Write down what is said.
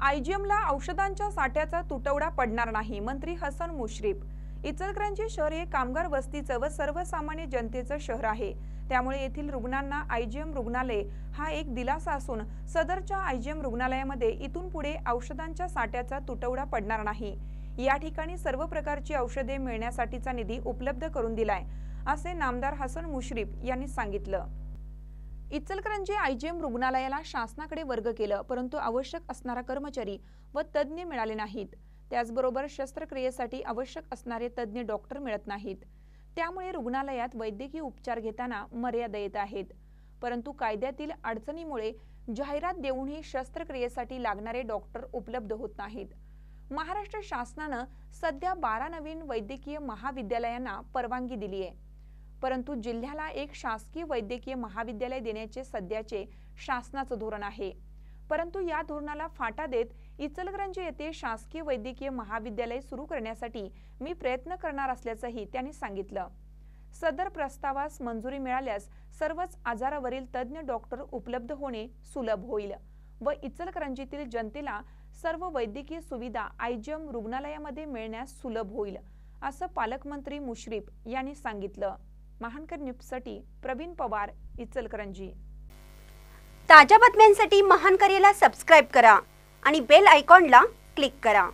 आयजीएमला औषधांच्या साठ्याचा तुटवडा पडणार नाही, मंत्री हसन मुश्रीफ। इचलकरंजी शहर हे कामगार वस्तीचं व सर्वसामान्य जनतेचं शहर आहे, त्यामुळे येथील रुग्णांना आयजीएम रुग्णालय हा एक दिलासा असून सदरच्या आयजीएम रुग्णालयामध्ये इथून पुढे औषधांच्या साठ्याचा तुटवडा पडणार नाही। या ठिकाणी सर्व प्रकारची औषधे मिळण्यासाठीचा निधी उपलब्ध करून दिलाय, असे नामदार हसन मुश्रीफ यांनी सांगितलं। इचलकरंजी आयजीएम रुग्णालयाला शासनाकडे वर्ग केलं, परंतु आवश्यक असणारा कर्मचारी व तज्ज्ञ मिळाले नाहीत। त्याचबरोबर शस्त्रक्रियेसाठी आवश्यक असणारे तज्ज्ञ डॉक्टर मिळत नाहीत, त्यामुळे रुग्णालयात वैद्यकीय उपचार घेताना मर्यादा येत आहेत। परंतु कायद्यातील अडचणीमुळे जाहिरात देऊनही शस्त्रक्रियेसाठी लागणारे डॉक्टर उपलब्ध होत नाहीत। महाराष्ट्र शासनानं सध्या 12 नवीन वैद्यकीय महाविद्यालयांना परवानगी दिली आहे, परंतु जिल्ह्याला एक शासकीय वैद्यकीय महाविद्यालय देण्याचे सध्याचे शासनाचं धोरण आहे। परंतु या धोरणाला फाटा देत इचलकरंजी येथे शासकीय वैद्यकीय महाविद्यालय सुरू करण्यासाठी मी प्रयत्न करणार असल्याचंही त्यांनी सांगितलं। सदर प्रस्तावास मंजुरी मिळाल्यास सर्वच आजारावरील तज्ज्ञ डॉक्टर उपलब्ध होणे सुलभ होईल व इचलकरंजीतील जनतेला सर्व वैद्यकीय सुविधा आयजीएम रुग्णालयामध्ये मिळण्यास सुलभ होईल, असं पालकमंत्री मुश्रीफ यांनी सांगितलं। महानकर न्यूजसाठी प्रवीण पवार, इचलकरंजी। ताज्या बातम्यांसाठी महानकरेला सबस्क्राइब करा आणि बेल आयकॉनला क्लिक करा।